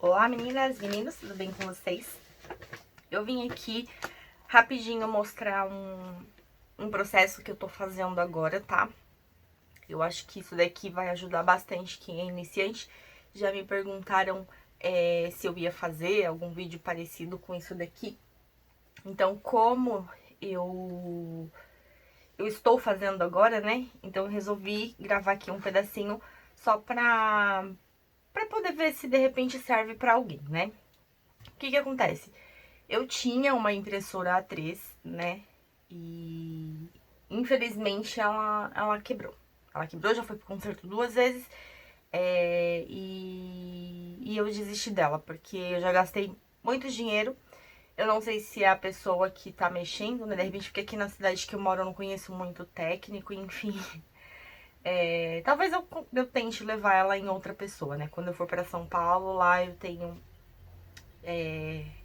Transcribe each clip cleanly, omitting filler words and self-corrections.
Olá meninas, meninos, tudo bem com vocês? Eu vim aqui rapidinho mostrar um processo que eu tô fazendo agora, tá? Eu acho que isso daqui vai ajudar bastante quem é iniciante. Já me perguntaram se eu ia fazer algum vídeo parecido com isso daqui. Então, como eu estou fazendo agora, né? Então eu resolvi gravar aqui um pedacinho só pra poder ver se de repente serve pra alguém, né? O que acontece? Eu tinha uma impressora A3, né? E infelizmente ela quebrou. Ela quebrou, já foi pro conserto 2 vezes. E eu desisti dela, porque eu já gastei muito dinheiro. Eu não sei se é a pessoa que tá mexendo, né? De repente, porque aqui na cidade que eu moro eu não conheço muito técnico, enfim. Talvez eu tente levar ela em outra pessoa, né? Quando eu for pra São Paulo, lá eu tenho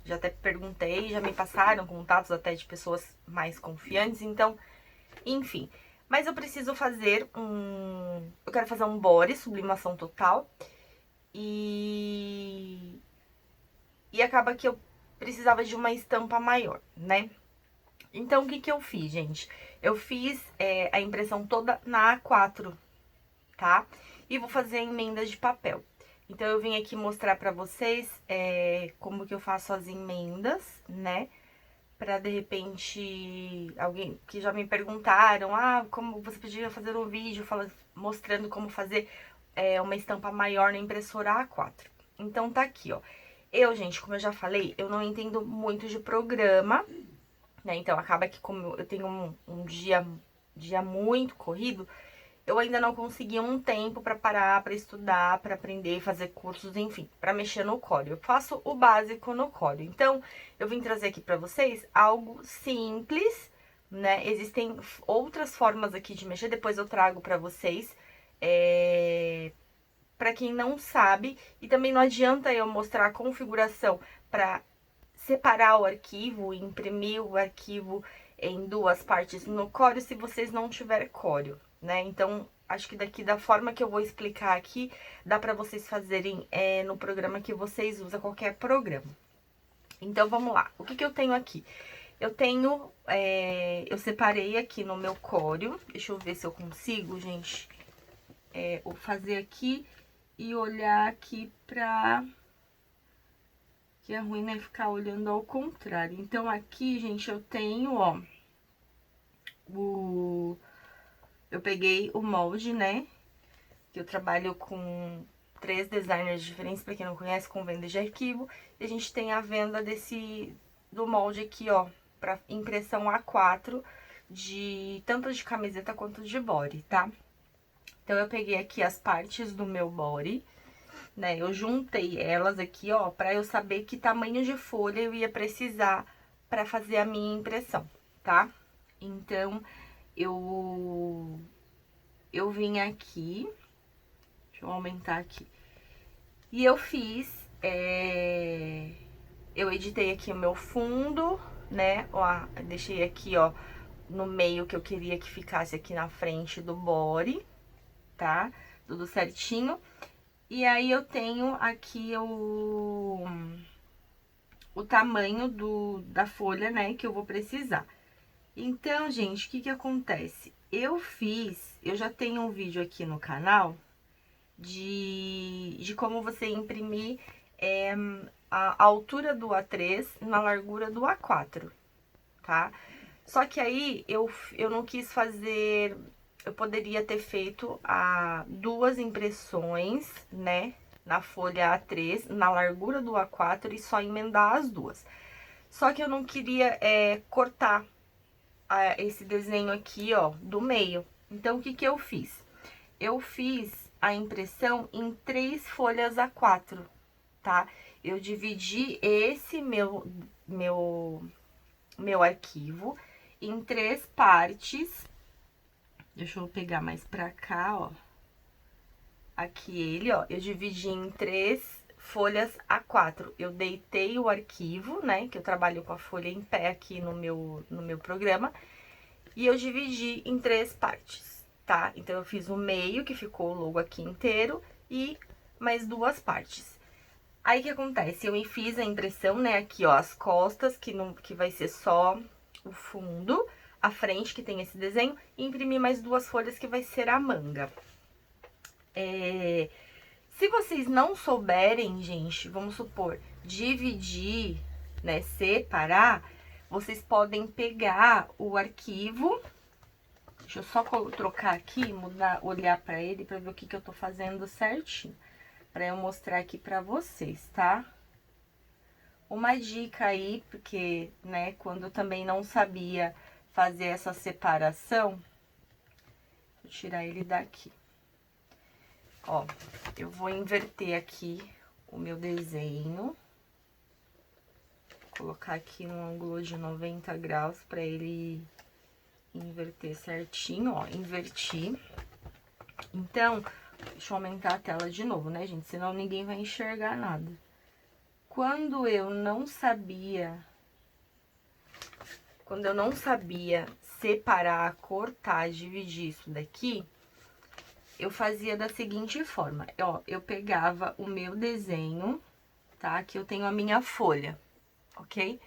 já até perguntei, já me passaram contatos até de pessoas mais confiantes, então, enfim. Mas eu preciso fazer eu quero fazer um body, sublimação total. E acaba que eu precisava de uma estampa maior, né? Então, o que eu fiz, gente? Eu fiz a impressão toda na A4, tá? E vou fazer emendas de papel. Então, eu vim aqui mostrar pra vocês como que eu faço as emendas, né? Pra, de repente, alguém que já me perguntaram, como você podia fazer um vídeo mostrando como fazer uma estampa maior na impressora A4. Então, tá aqui, ó. Gente, como eu já falei, eu não entendo muito de programa, né? Então, acaba que como eu tenho um dia muito corrido, eu ainda não consegui um tempo pra parar, pra estudar, pra aprender, fazer cursos, enfim, pra mexer no Corel. Eu faço o básico no Corel. Então, eu vim trazer aqui pra vocês algo simples, né? Existem outras formas aqui de mexer, depois eu trago pra vocês, pra quem não sabe. E também não adianta eu mostrar a configuração pra separar o arquivo, imprimir o arquivo em duas partes no Corel se vocês não tiverem Corel, né? Então, acho que daqui da forma que eu vou explicar aqui, dá pra vocês fazerem no programa que vocês usam, qualquer programa. Então, vamos lá. O que eu tenho aqui? Eu tenho, eu separei aqui no meu Corel, deixa eu ver se eu consigo, gente, fazer aqui e olhar aqui pra... Que é ruim, né, ficar olhando ao contrário. Então, aqui, gente, eu tenho, ó, eu peguei o molde, né, que eu trabalho com 3 designers diferentes, pra quem não conhece, com venda de arquivo. E a gente tem a venda do molde aqui, ó, pra impressão A4, tanto de camiseta quanto de body, tá? Então, eu peguei aqui as partes do meu body, né, eu juntei elas aqui, ó, pra eu saber que tamanho de folha eu ia precisar pra fazer a minha impressão, tá? Então, eu vim aqui, deixa eu aumentar aqui, e eu fiz, eu editei aqui o meu fundo, né, ó, deixei aqui, ó, no meio que eu queria que ficasse aqui na frente do body, tá? Tudo certinho. E aí, eu tenho aqui o tamanho da folha, né, que eu vou precisar. Então, gente, o que acontece? Eu já tenho um vídeo aqui no canal de como você imprimir a altura do A3 na largura do A4, tá? Só que aí, eu não quis fazer... Eu poderia ter feito duas impressões, né, na folha A3, na largura do A4 e só emendar as duas. Só que eu não queria cortar esse desenho aqui, ó, do meio. Então, o que eu fiz? Eu fiz a impressão em 3 folhas A4, tá? Eu dividi esse meu arquivo em 3 partes. Deixa eu pegar mais pra cá, ó. Aqui ele, ó, eu dividi em 3 folhas A4. Eu deitei o arquivo, né, que eu trabalho com a folha em pé aqui no meu programa, e eu dividi em 3 partes, tá? Então, eu fiz o meio, que ficou o logo aqui inteiro, e mais 2 partes. Aí, o que acontece? Eu fiz a impressão, né, aqui, ó, as costas, que vai ser só o fundo, a frente, que tem esse desenho, e imprimi mais 2 folhas, que vai ser a manga. Se vocês não souberem, gente, vamos supor, dividir, né, separar, vocês podem pegar o arquivo. Deixa eu só trocar aqui, mudar, olhar pra ele pra ver o que eu tô fazendo certinho. Pra eu mostrar aqui pra vocês, tá? Uma dica aí, porque, né, quando eu também não sabia fazer essa separação, deixa eu tirar ele daqui. Ó, eu vou inverter aqui o meu desenho. Vou colocar aqui um ângulo de 90 graus pra ele inverter certinho, ó, inverti. Então, deixa eu aumentar a tela de novo, né, gente? Senão ninguém vai enxergar nada. Quando eu não sabia separar, cortar, dividir isso daqui, eu fazia da seguinte forma, ó, eu pegava o meu desenho, tá? Aqui eu tenho a minha folha, ok?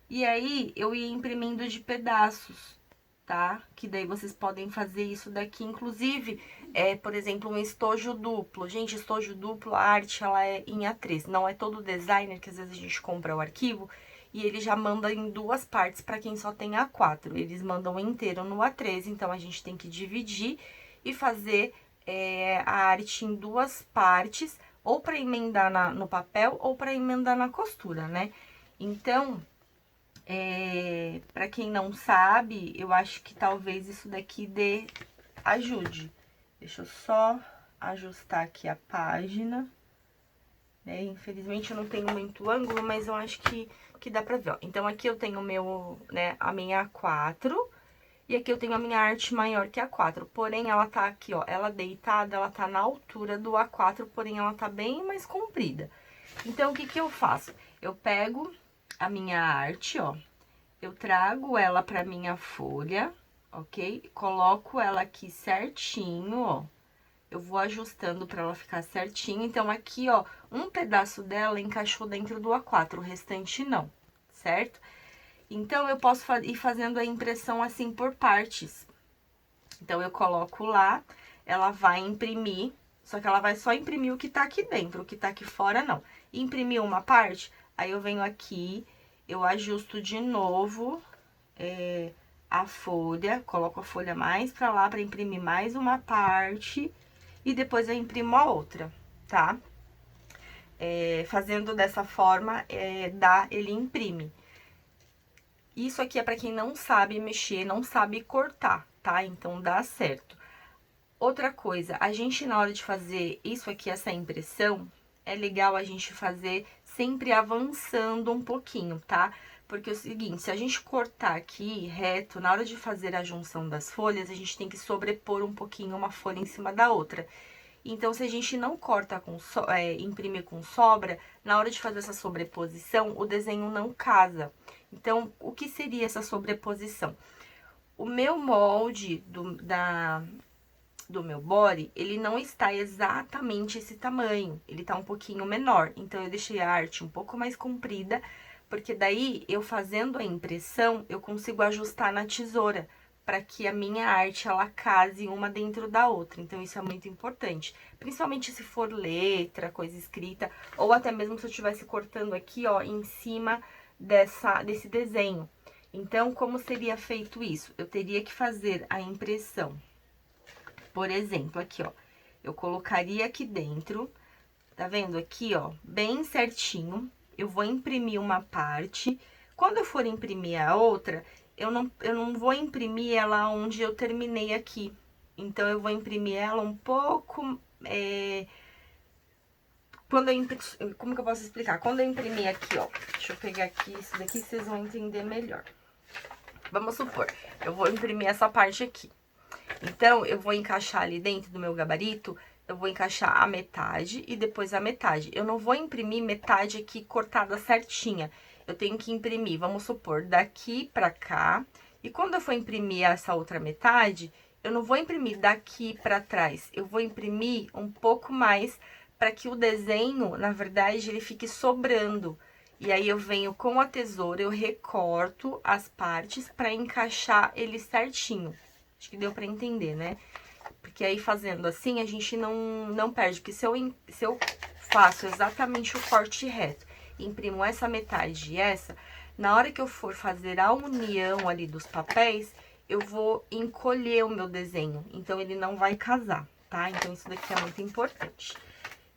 E aí, eu ia imprimindo de pedaços, tá? Que daí vocês podem fazer isso daqui, inclusive, por exemplo, um estojo duplo. Gente, estojo duplo, a arte, ela é em A3, não é todo designer, que às vezes a gente compra o arquivo, e ele já manda em 2 partes para quem só tem A4. Eles mandam inteiro no A3, então a gente tem que dividir e fazer a arte em 2 partes, ou para emendar no papel, ou para emendar na costura, né? Então, para quem não sabe, eu acho que talvez isso daqui ajude. Deixa eu só ajustar aqui a página. Né? Infelizmente eu não tenho muito ângulo, mas eu acho que dá pra ver, ó. Então, aqui eu tenho a minha A4, e aqui eu tenho a minha arte maior que a A4. Porém, ela tá aqui, ó, ela deitada, ela tá na altura do A4, porém ela tá bem mais comprida. Então, o que eu faço? Eu pego a minha arte, ó, eu trago ela pra minha folha, ok? Coloco ela aqui certinho, ó. Eu vou ajustando pra ela ficar certinho. Então, aqui, ó, um pedaço dela encaixou dentro do A4, o restante não, certo? Então, eu posso ir fazendo a impressão assim por partes. Então, eu coloco lá, ela vai imprimir, só que ela vai só imprimir o que tá aqui dentro, o que tá aqui fora não. Imprimiu uma parte, aí eu venho aqui, eu ajusto de novo a folha, coloco a folha mais pra lá pra imprimir mais uma parte e depois eu imprimo a outra, tá? Fazendo dessa forma, ele imprime. Isso aqui é pra quem não sabe mexer, não sabe cortar, tá? Então, dá certo. Outra coisa, a gente na hora de fazer isso aqui, essa impressão, é legal a gente fazer sempre avançando um pouquinho, tá? Porque é o seguinte, se a gente cortar aqui reto, na hora de fazer a junção das folhas, a gente tem que sobrepor um pouquinho uma folha em cima da outra. Então, se a gente não corta imprimir com sobra, na hora de fazer essa sobreposição, o desenho não casa. Então, o que seria essa sobreposição? O meu molde do meu body, ele não está exatamente esse tamanho, ele tá um pouquinho menor. Então, eu deixei a arte um pouco mais comprida, porque daí, eu fazendo a impressão, eu consigo ajustar na tesoura, para que a minha arte, ela case uma dentro da outra. Então, isso é muito importante. Principalmente se for letra, coisa escrita, ou até mesmo se eu estivesse cortando aqui, ó, em cima desse desenho. Então, como seria feito isso? Eu teria que fazer a impressão. Por exemplo, aqui, ó, eu colocaria aqui dentro, tá vendo aqui, ó, bem certinho. Eu vou imprimir uma parte. Quando eu for imprimir a outra, eu não vou imprimir ela onde eu terminei aqui. Então, eu vou imprimir ela um pouco... como que eu posso explicar? Quando eu imprimir aqui, ó, deixa eu pegar aqui, isso daqui vocês vão entender melhor. Vamos supor, eu vou imprimir essa parte aqui. Então, eu vou encaixar ali dentro do meu gabarito, eu vou encaixar a metade e depois a metade. Eu não vou imprimir metade aqui cortada certinha. Eu tenho que imprimir, vamos supor, daqui pra cá. E quando eu for imprimir essa outra metade, eu não vou imprimir daqui pra trás. Eu vou imprimir um pouco mais para que o desenho, na verdade, ele fique sobrando. E aí eu venho com a tesoura, eu recorto as partes para encaixar ele certinho. Acho que deu para entender, né? Porque aí fazendo assim, a gente não perde. Porque se eu faço exatamente o corte reto, imprimo essa metade e essa, na hora que eu for fazer a união ali dos papéis, eu vou encolher o meu desenho. Então, ele não vai casar, tá? Então, isso daqui é muito importante.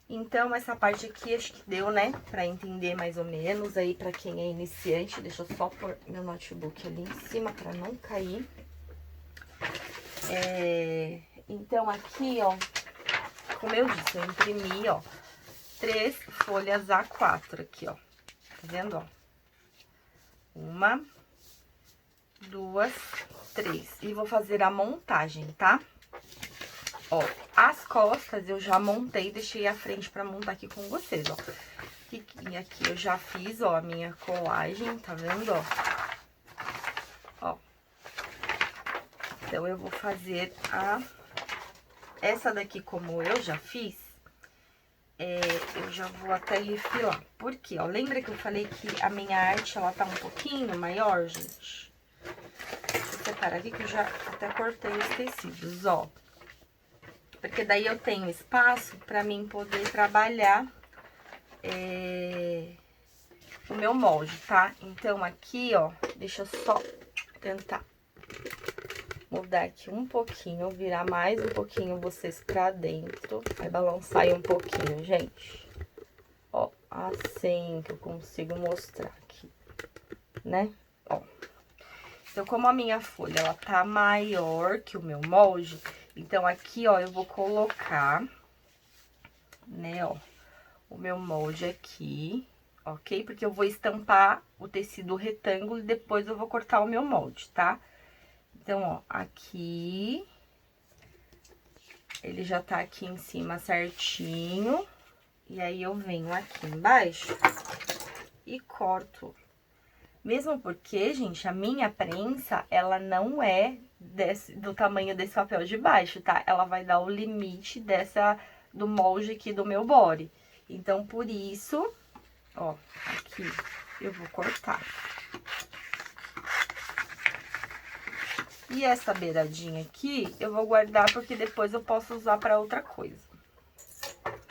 Então, essa parte aqui, acho que deu, né? Pra entender mais ou menos aí pra quem é iniciante. Deixa eu só pôr meu notebook ali em cima pra não cair. Então, aqui, ó, como eu disse, eu imprimi, ó, 3 folhas A4 aqui, ó. Tá vendo, ó? 1, 2, 3. E vou fazer a montagem, tá? Ó, as costas eu já montei, deixei a frente pra montar aqui com vocês, ó. E aqui eu já fiz, ó, a minha colagem, tá vendo, ó? Ó. Então, eu vou fazer essa daqui, como eu já fiz, eu já vou até refilar. Por quê? Ó, lembra que eu falei que a minha arte, ela tá um pouquinho maior, gente? Deixa eu separar aqui que eu já até cortei os tecidos, ó. Porque daí eu tenho espaço pra mim poder trabalhar o meu molde, tá? Então, aqui, ó, deixa eu só tentar mudar aqui um pouquinho, virar mais um pouquinho vocês pra dentro. Vai balançar aí um pouquinho, gente. Ó, assim que eu consigo mostrar aqui, né? Ó. Então, como a minha folha, ela tá maior que o meu molde, então aqui, ó, eu vou colocar, né, ó, o meu molde aqui, ok? Porque eu vou estampar o tecido retângulo e depois eu vou cortar o meu molde, tá? Então, ó, aqui, ele já tá aqui em cima certinho, e aí eu venho aqui embaixo e corto. Mesmo porque, gente, a minha prensa, ela não é do tamanho desse papel de baixo, tá? Ela vai dar o limite do molde aqui do meu body. Então, por isso, ó, aqui eu vou cortar. E essa beiradinha aqui, eu vou guardar porque depois eu posso usar pra outra coisa.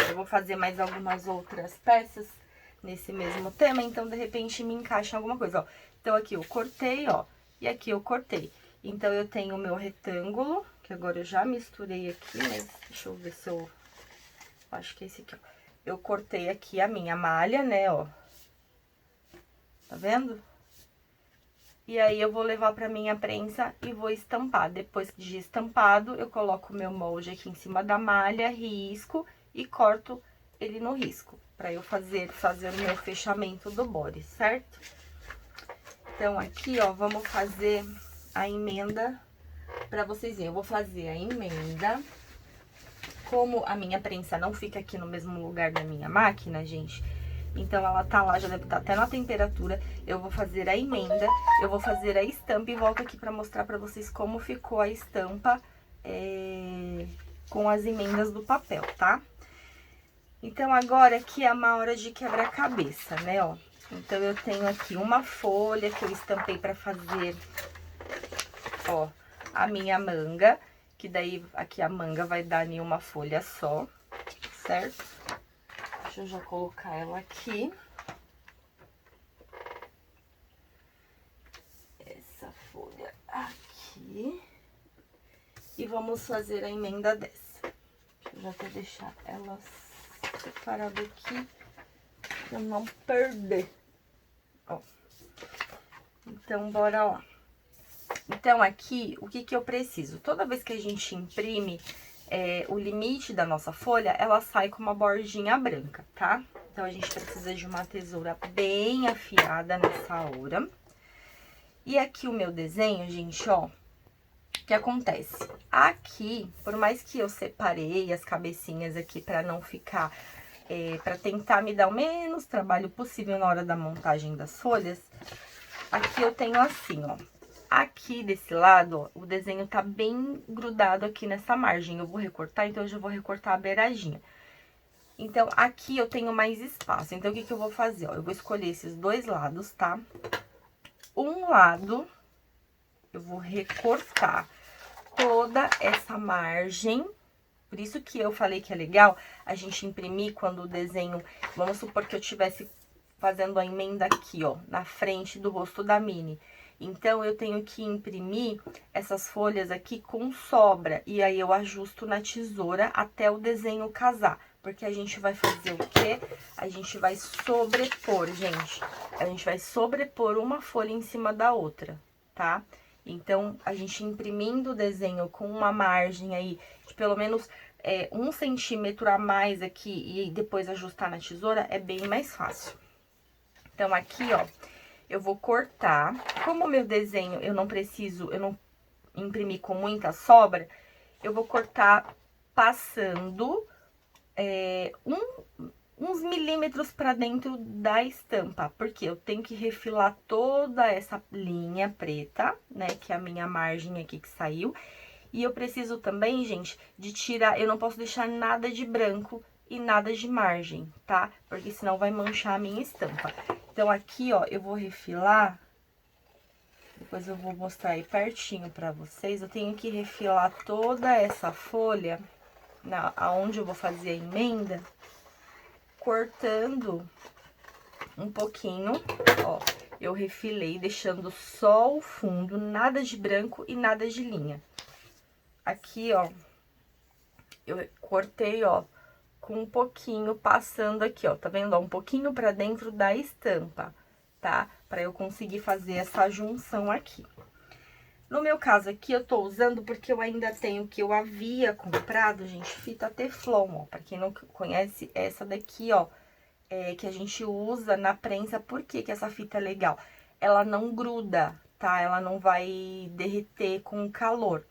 Eu vou fazer mais algumas outras peças nesse mesmo tema, então, de repente, me encaixa em alguma coisa, ó. Então, aqui eu cortei, ó, e aqui eu cortei. Então, eu tenho o meu retângulo, que agora eu já misturei aqui, mas deixa eu ver se eu... Acho que é esse aqui, ó. Eu cortei aqui a minha malha, né, ó. Tá vendo? E aí, eu vou levar pra minha prensa e vou estampar. Depois de estampado, eu coloco o meu molde aqui em cima da malha, risco e corto ele no risco. Pra eu fazer o meu fechamento do body, certo? Então, aqui, ó, vamos fazer a emenda pra vocês verem. Eu vou fazer a emenda. Como a minha prensa não fica aqui no mesmo lugar da minha máquina, gente, então ela tá lá, já deve estar até na temperatura. Eu vou fazer a emenda, eu vou fazer a estampa e volto aqui pra mostrar pra vocês como ficou a estampa com as emendas do papel, tá? Então, agora aqui é uma hora de quebra-cabeça, né, ó. Então, eu tenho aqui uma folha que eu estampei pra fazer, ó, a minha manga, que daí aqui a manga vai dar em uma folha só, certo? Deixa eu já colocar ela aqui. Essa folha aqui. E vamos fazer a emenda dessa. Deixa eu já até deixar ela separada aqui, pra eu não perder. Ó. Então, bora lá. Então, aqui, o que que eu preciso? Toda vez que a gente imprime o limite da nossa folha, ela sai com uma bordinha branca, tá? Então, a gente precisa de uma tesoura bem afiada nessa hora. E aqui o meu desenho, gente, ó, o que acontece? Aqui, por mais que eu separei as cabecinhas aqui pra não ficar... pra tentar me dar o menos trabalho possível na hora da montagem das folhas, aqui eu tenho assim, ó. Aqui desse lado, ó, o desenho tá bem grudado aqui nessa margem. Eu vou recortar, então eu já vou recortar a beiradinha. Então, aqui eu tenho mais espaço. Então, o que que eu vou fazer? Ó, eu vou escolher esses dois lados, tá? Um lado, eu vou recortar toda essa margem. Por isso que eu falei que é legal a gente imprimir quando o desenho... Vamos supor que eu tivesse fazendo a emenda aqui, ó, na frente do rosto da Minnie. Então, eu tenho que imprimir essas folhas aqui com sobra. E aí, eu ajusto na tesoura até o desenho casar. Porque a gente vai fazer o quê? A gente vai sobrepor, gente. A gente vai sobrepor uma folha em cima da outra, tá? Então, a gente imprimindo o desenho com uma margem aí de pelo menos 1 centímetro a mais aqui e depois ajustar na tesoura, é bem mais fácil. Então, aqui, ó, eu vou cortar. Como o meu desenho eu não imprimi com muita sobra, eu vou cortar passando uns milímetros pra dentro da estampa, porque eu tenho que refilar toda essa linha preta, né, que é a minha margem aqui que saiu. E eu preciso também, gente, de tirar, eu não posso deixar nada de branco e nada de margem, tá? Porque senão vai manchar a minha estampa. Então, aqui, ó, eu vou refilar, depois eu vou mostrar aí pertinho pra vocês. Eu tenho que refilar toda essa folha, aonde eu vou fazer a emenda, cortando um pouquinho, ó. Eu refilei, deixando só o fundo, nada de branco e nada de linha. Aqui, ó, eu cortei, ó, com um pouquinho passando aqui, ó, tá vendo? Ó, um pouquinho pra dentro da estampa, tá? Pra eu conseguir fazer essa junção aqui. No meu caso aqui, eu tô usando porque eu ainda tenho que eu havia comprado, gente, fita teflon, ó. Pra quem não conhece, essa daqui, ó, que a gente usa na prensa. Por que que essa fita é legal? Ela não gruda, tá? Ela não vai derreter com o calor.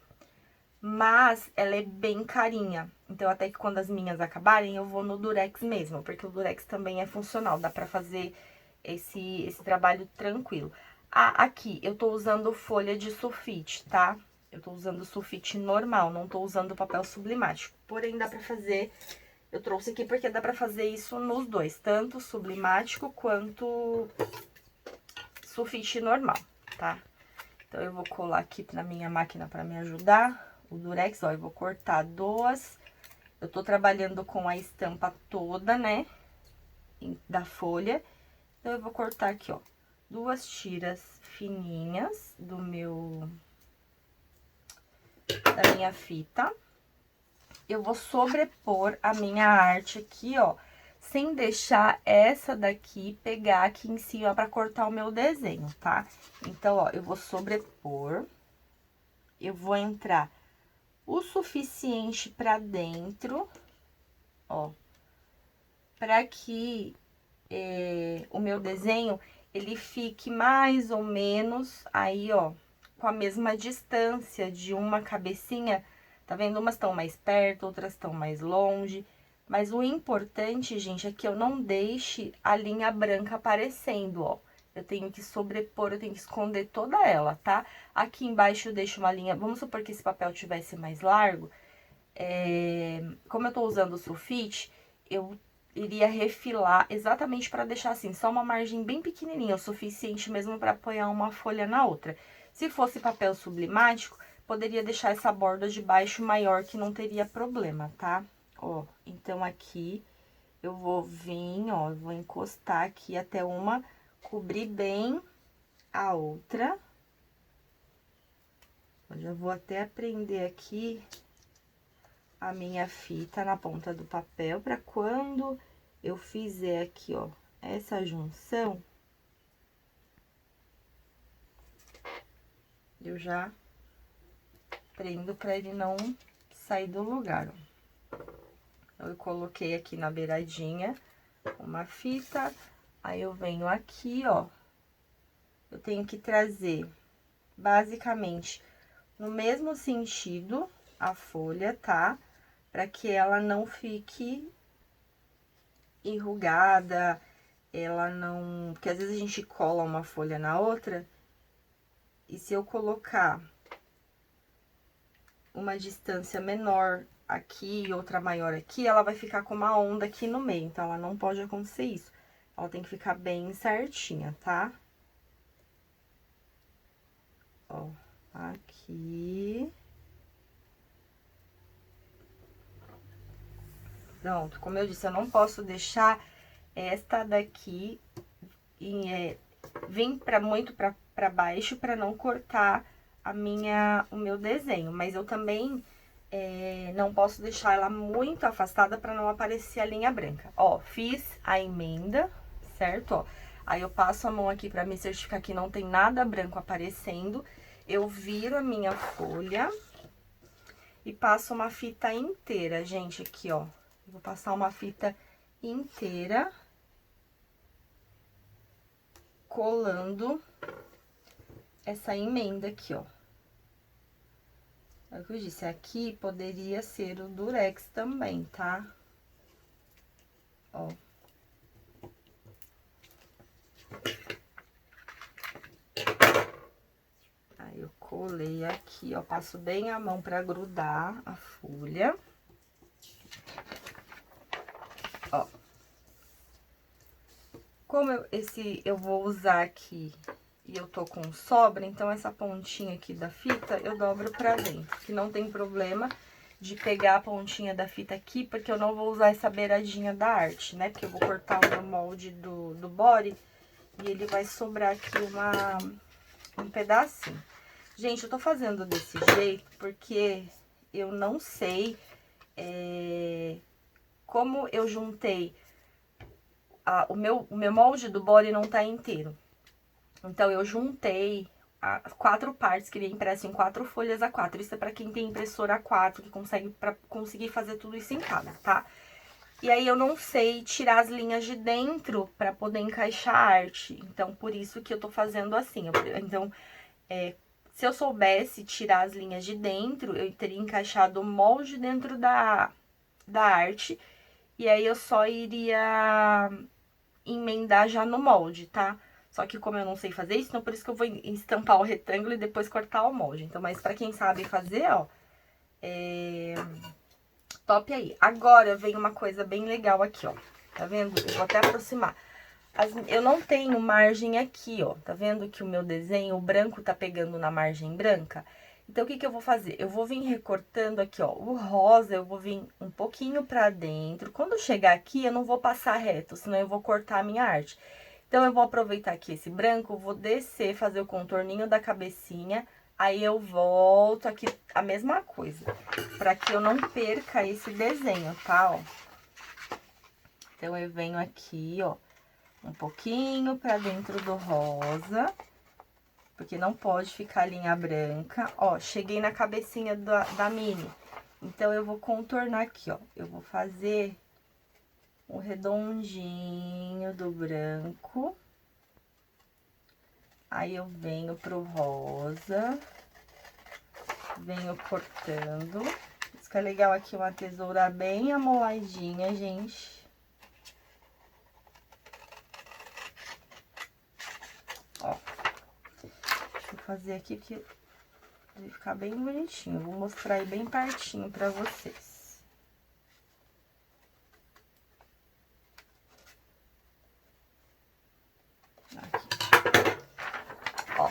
Mas ela é bem carinha. Então, até que quando as minhas acabarem, eu vou no Durex mesmo. Porque o Durex também é funcional. Dá pra fazer esse trabalho tranquilo. Aqui, eu tô usando folha de sulfite, tá? Eu tô usando sulfite normal, não tô usando papel sublimático. Porém, dá pra fazer... Eu trouxe aqui porque dá pra fazer isso nos dois. Tanto sublimático quanto sulfite normal, tá? Então, eu vou colar aqui na minha máquina pra me ajudar. O Durex, ó, eu vou cortar duas. Eu tô trabalhando com a estampa toda, né, da folha. Então, eu vou cortar aqui, ó, duas tiras fininhas da minha fita. Eu vou sobrepor a minha arte aqui, ó, sem deixar essa daqui pegar aqui em cima pra cortar o meu desenho, tá? Então, ó, eu vou sobrepor. Eu vou entrar o suficiente pra dentro, ó, pra que o meu desenho, ele fique mais ou menos aí, ó, com a mesma distância de uma cabecinha. Tá vendo? Umas estão mais perto, outras estão mais longe. Mas o importante, gente, é que eu não deixe a linha branca aparecendo, ó. Eu tenho que sobrepor, eu tenho que esconder toda ela, tá? Aqui embaixo eu deixo uma linha... Vamos supor que esse papel tivesse mais largo. Como eu tô usando o sulfite, eu iria refilar exatamente para deixar assim, só uma margem bem pequenininha, o suficiente mesmo para apoiar uma folha na outra. Se fosse papel sublimático, poderia deixar essa borda de baixo maior, que não teria problema, tá? Ó, então aqui eu vou vir, ó, eu vou encostar aqui até uma cobrir bem a outra. Eu já vou até prender aqui a minha fita na ponta do papel, para quando eu fizer aqui, ó, essa junção, eu já prendo para ele não sair do lugar, ó. Então, eu coloquei aqui na beiradinha uma fita, aí eu venho aqui, ó, eu tenho que trazer basicamente no mesmo sentido a folha, tá? Para que ela não fique enrugada, ela não... Porque às vezes a gente cola uma folha na outra, e se eu colocar uma distância menor aqui e outra maior aqui, ela vai ficar com uma onda aqui no meio. Então, ela não pode acontecer isso. Ela tem que ficar bem certinha, tá? Ó, aqui. Pronto, como eu disse, eu não posso deixar esta daqui vir muito pra baixo pra não cortar o meu desenho. Mas eu também não posso deixar ela muito afastada pra não aparecer a linha branca. Ó, fiz a emenda, certo? Ó, aí eu passo a mão aqui pra me certificar que não tem nada branco aparecendo. Eu viro a minha folha e passo uma fita inteira, gente, aqui, ó. Vou passar uma fita inteira, colando essa emenda aqui, ó. É o que eu disse, aqui poderia ser o durex também, tá? Ó. Aí, eu colei aqui, ó, passo bem a mão pra grudar a folha. Ó. Como eu vou usar aqui e eu tô com sobra, então essa pontinha aqui da fita eu dobro pra dentro, que não tem problema de pegar a pontinha da fita aqui, porque eu não vou usar essa beiradinha da arte, né? Porque eu vou cortar o meu molde do body e ele vai sobrar aqui um pedacinho. Gente, eu tô fazendo desse jeito porque eu não sei como eu juntei o meu molde do body não tá inteiro. Então, eu juntei as 4 partes, que vem impresso em 4 folhas A4. Isso é pra quem tem impressora A4, que conseguir fazer tudo isso em casa, tá? E aí, eu não sei tirar as linhas de dentro pra poder encaixar a arte. Então, por isso que eu tô fazendo assim. Então, se eu soubesse tirar as linhas de dentro, eu teria encaixado o molde dentro da arte. E aí, eu só iria emendar já no molde, tá? Só que como eu não sei fazer isso, então por isso que eu vou estampar o retângulo e depois cortar o molde. Então, mas pra quem sabe fazer, ó, top aí. Agora vem uma coisa bem legal aqui, ó. Tá vendo? Eu vou até aproximar. Eu não tenho margem aqui, ó. Tá vendo que o meu desenho, o branco tá pegando na margem branca? Então, o que que eu vou fazer? Eu vou vir recortando aqui, ó, o rosa, eu vou vir um pouquinho pra dentro. Quando chegar aqui, eu não vou passar reto, senão eu vou cortar a minha arte. Então, eu vou aproveitar aqui esse branco, vou descer, fazer o contorninho da cabecinha, aí eu volto aqui a mesma coisa, pra que eu não perca esse desenho, tá, ó? Então, eu venho aqui, ó, um pouquinho pra dentro do rosa, porque não pode ficar linha branca. Ó, cheguei na cabecinha da mini. Então, eu vou contornar aqui, ó. Eu vou fazer um redondinho do branco. Aí, eu venho pro rosa. Venho cortando. Isso que é legal aqui, uma tesoura bem amoladinha, gente. Ó. Deixa eu fazer aqui, porque vai ficar bem bonitinho. Vou mostrar aí bem pertinho pra vocês. Aqui. Ó.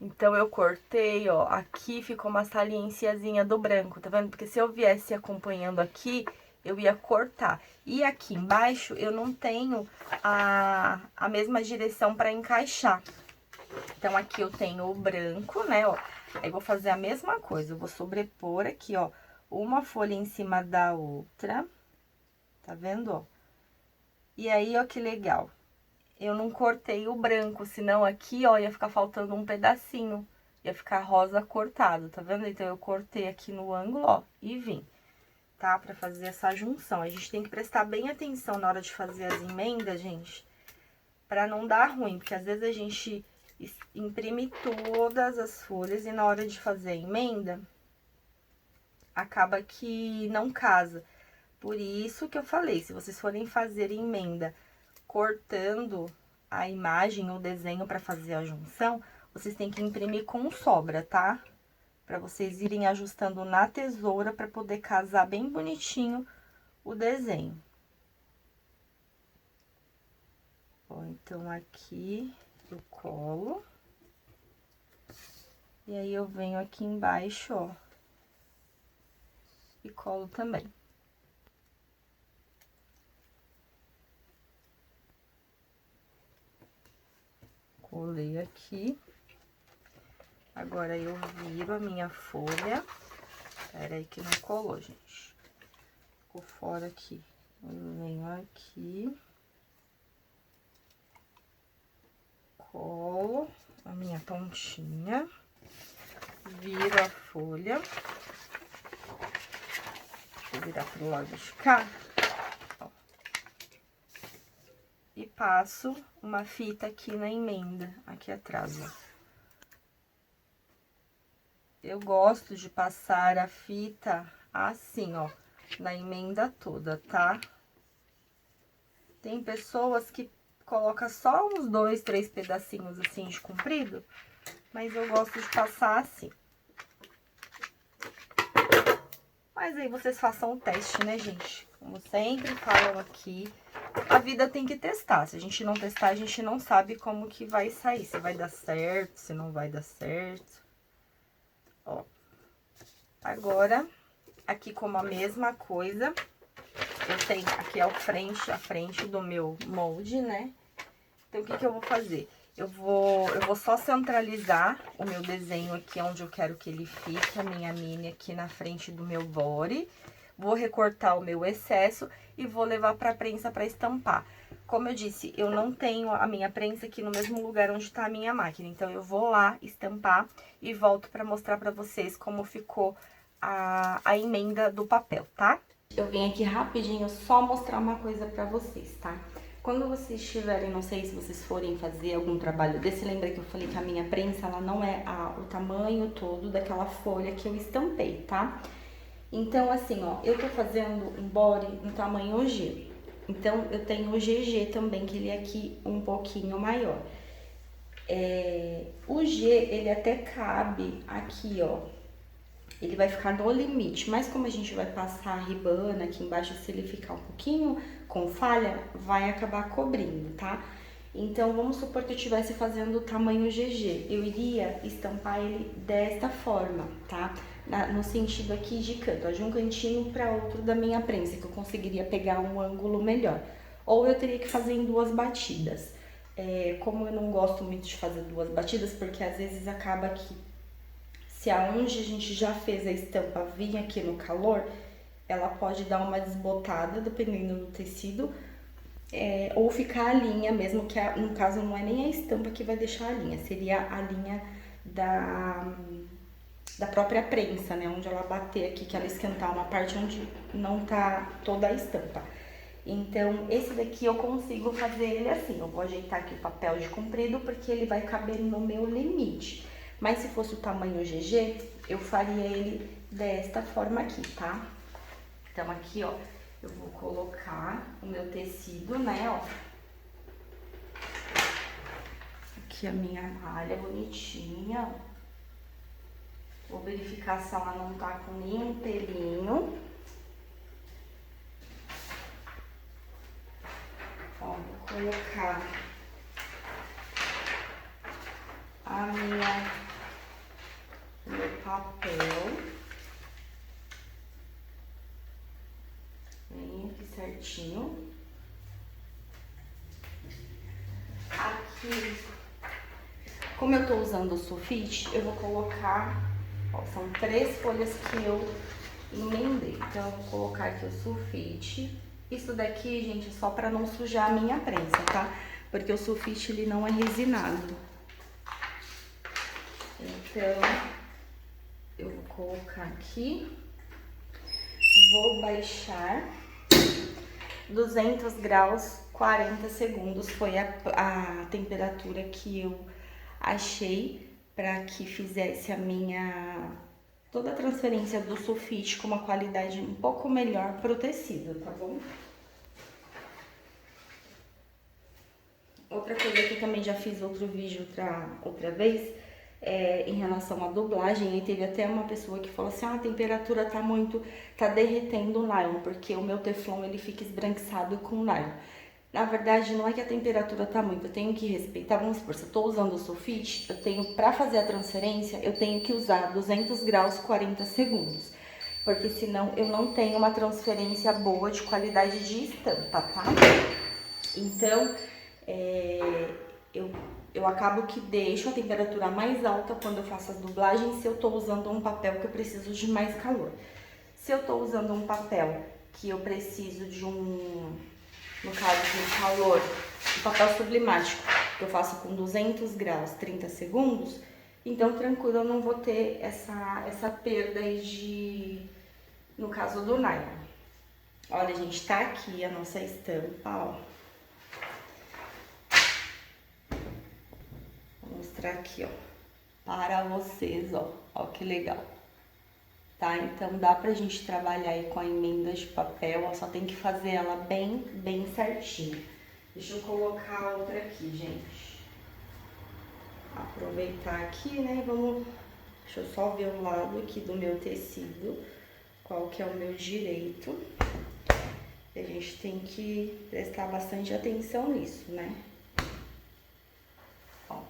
Então, eu cortei, ó. Aqui ficou uma saliênciazinha do branco, tá vendo? Porque se eu viesse acompanhando aqui, eu ia cortar. E aqui embaixo, eu não tenho a mesma direção pra encaixar. Então, aqui eu tenho o branco, né, ó. Aí, vou fazer a mesma coisa. Eu vou sobrepor aqui, ó, uma folha em cima da outra. Tá vendo, ó? E aí, ó, que legal. Eu não cortei o branco, senão aqui, ó, ia ficar faltando um pedacinho. Ia ficar rosa cortado, tá vendo? Então, eu cortei aqui no ângulo, ó, e vim, tá? Pra fazer essa junção. A gente tem que prestar bem atenção na hora de fazer as emendas, gente, pra não dar ruim, porque às vezes a gente imprime todas as folhas e na hora de fazer a emenda, acaba que não casa. Por isso que eu falei, se vocês forem fazer emenda cortando a imagem ou desenho pra fazer a junção, vocês têm que imprimir com sobra, tá? Pra vocês irem ajustando na tesoura pra poder casar bem bonitinho o desenho. Ó, então aqui eu colo. E aí eu venho aqui embaixo, ó, e colo também. Colei aqui. Agora eu viro a minha folha. Pera aí que não colou, gente. Ficou fora aqui. Eu venho aqui. Colo a minha pontinha. Viro a folha. Vou virar pro lado de cá. Ó. E passo uma fita aqui na emenda, aqui atrás, ó. Eu gosto de passar a fita assim, ó, na emenda toda, tá? Tem pessoas que colocam só uns 2, 3 pedacinhos assim de comprido, mas eu gosto de passar assim. Mas aí vocês façam o teste, né, gente? Como sempre falam aqui, a vida tem que testar. Se a gente não testar, a gente não sabe como que vai sair. Se vai dar certo, se não vai dar certo. Ó. Agora, aqui como a mesma coisa, eu tenho aqui a frente do meu molde, né? Então, o que que eu vou fazer? Eu vou só centralizar o meu desenho aqui onde eu quero que ele fique, a minha mini aqui na frente do meu body. Vou recortar o meu excesso e vou levar pra prensa pra estampar. Como eu disse, eu não tenho a minha prensa aqui no mesmo lugar onde tá a minha máquina. Então, eu vou lá estampar e volto pra mostrar pra vocês como ficou a emenda do papel, tá? Eu vim aqui rapidinho só mostrar uma coisa pra vocês, tá? Quando vocês tiverem, não sei se vocês forem fazer algum trabalho desse, lembra que eu falei que a minha prensa, ela não é o tamanho todo daquela folha que eu estampei, tá? Então, assim, ó, eu tô fazendo um body no tamanho G. Então, eu tenho o GG também, que ele é aqui um pouquinho maior. O G, ele até cabe aqui, ó. Ele vai ficar no limite, mas como a gente vai passar a ribana aqui embaixo, se ele ficar um pouquinho com falha, vai acabar cobrindo, tá? Então, vamos supor que eu estivesse fazendo o tamanho GG. Eu iria estampar ele desta forma, tá? No sentido aqui de canto, ó, de um cantinho para outro da minha prensa, que eu conseguiria pegar um ângulo melhor. Ou eu teria que fazer em 2 batidas. Como eu não gosto muito de fazer 2 batidas, porque às vezes acaba que se aonde a gente já fez a estampa vir aqui no calor, ela pode dar uma desbotada, dependendo do tecido, ou ficar a linha, mesmo que no caso não é nem a estampa que vai deixar a linha, seria a linha da própria prensa, né? Onde ela bater aqui, que ela esquentar uma parte onde não tá toda a estampa. Então, esse daqui eu consigo fazer ele assim, eu vou ajeitar aqui o papel de comprido, porque ele vai caber no meu limite. Mas se fosse o tamanho GG, eu faria ele desta forma aqui, tá? Então, aqui, ó, eu vou colocar o meu tecido, né, ó. Aqui a minha malha bonitinha, ó. Vou verificar se ela não tá com nenhum pelinho. Ó, vou colocar meu papel. Vem aqui certinho. Aqui, como eu tô usando o sulfite, eu vou colocar, ó, são 3 folhas que eu emendei. Então, eu vou colocar aqui o sulfite. Isso daqui, gente, é só pra não sujar a minha prensa, tá? Porque o sulfite, ele não é resinado. Então, eu vou colocar aqui. Vou baixar 200 graus, 40 segundos. Foi a temperatura que eu achei para que fizesse toda a transferência do sulfite com uma qualidade um pouco melhor pro tecido, tá bom? Outra coisa que eu também já fiz outro vídeo outra vez, em relação à dublagem, e teve até uma pessoa que falou assim, a temperatura tá derretendo o nylon, porque o meu teflon ele fica esbranquiçado com o nylon. Na verdade, não é que a temperatura tá muito, eu tenho que respeitar, vamos supor, se eu tô usando o sulfite, pra fazer a transferência, eu tenho que usar 200 graus 40 segundos. Porque senão eu não tenho uma transferência boa de qualidade de estampa, tá? Então, eu acabo que deixo a temperatura mais alta quando eu faço as dublagens se eu tô usando um papel que eu preciso de mais calor. Se eu tô usando um papel que eu preciso de no caso de calor, um papel sublimático, que eu faço com 200 graus 30 segundos, então tranquilo, eu não vou ter essa perda aí no caso do nylon. Olha, gente, tá aqui a nossa estampa, ó. Vou mostrar aqui, ó, para vocês, ó. Ó que legal. Tá? Então dá pra gente trabalhar aí com a emenda de papel, ó, só tem que fazer ela bem certinho. Deixa eu colocar outra aqui, gente. Aproveitar aqui, né, deixa eu só ver o lado aqui do meu tecido, qual que é o meu direito. A gente tem que prestar bastante atenção nisso, né? Ó.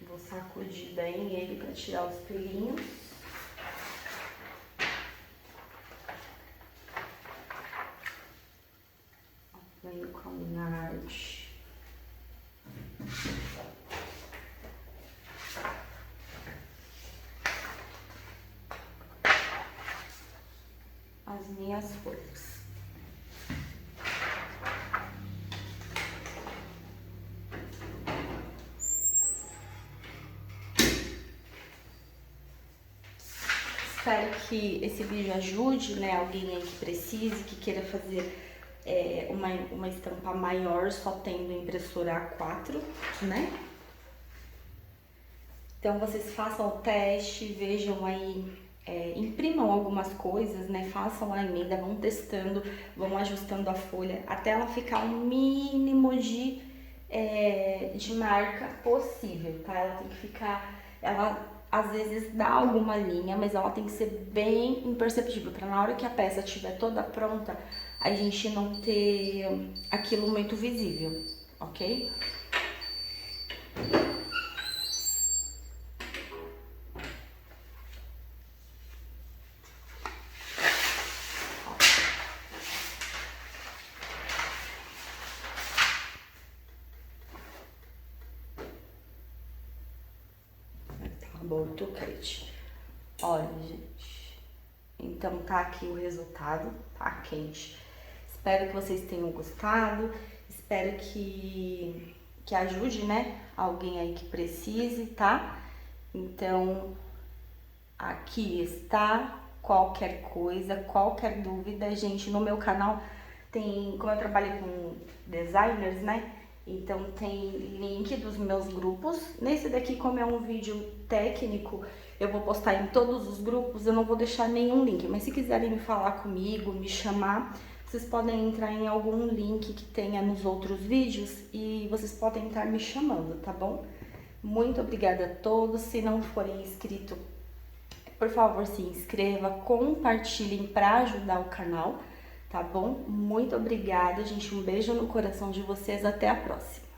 Vou sacudir bem ele pra tirar os pelinhos. Venho com a Minarte. As minhas folhas. Espero que esse vídeo ajude, né, alguém aí que precise, que queira fazer uma estampa maior só tendo impressora A4, né? Então vocês façam o teste, vejam aí, imprimam algumas coisas, né? Façam a emenda, vão testando, vão ajustando a folha até ela ficar o mínimo de marca possível, tá? Ela tem que ficar, às vezes dá alguma linha, mas ela tem que ser bem imperceptível, para na hora que a peça estiver toda pronta, a gente não ter aquilo muito visível, ok? Bom, crente. Olha, gente, então tá aqui o resultado, tá quente. Espero que vocês tenham gostado, espero que ajude, né, alguém aí que precise, tá? Então, aqui está, qualquer coisa, qualquer dúvida, gente, no meu canal tem, como eu trabalho com designers, né? Então tem link dos meus grupos. Nesse daqui, como é um vídeo técnico, eu vou postar em todos os grupos, eu não vou deixar nenhum link. Mas se quiserem me falar comigo, me chamar, vocês podem entrar em algum link que tenha nos outros vídeos e vocês podem estar me chamando, tá bom? Muito obrigada a todos. Se não forem inscritos, por favor, se inscreva, compartilhem para ajudar o canal. Tá bom? Muito obrigada, gente. Um beijo no coração de vocês. Até a próxima.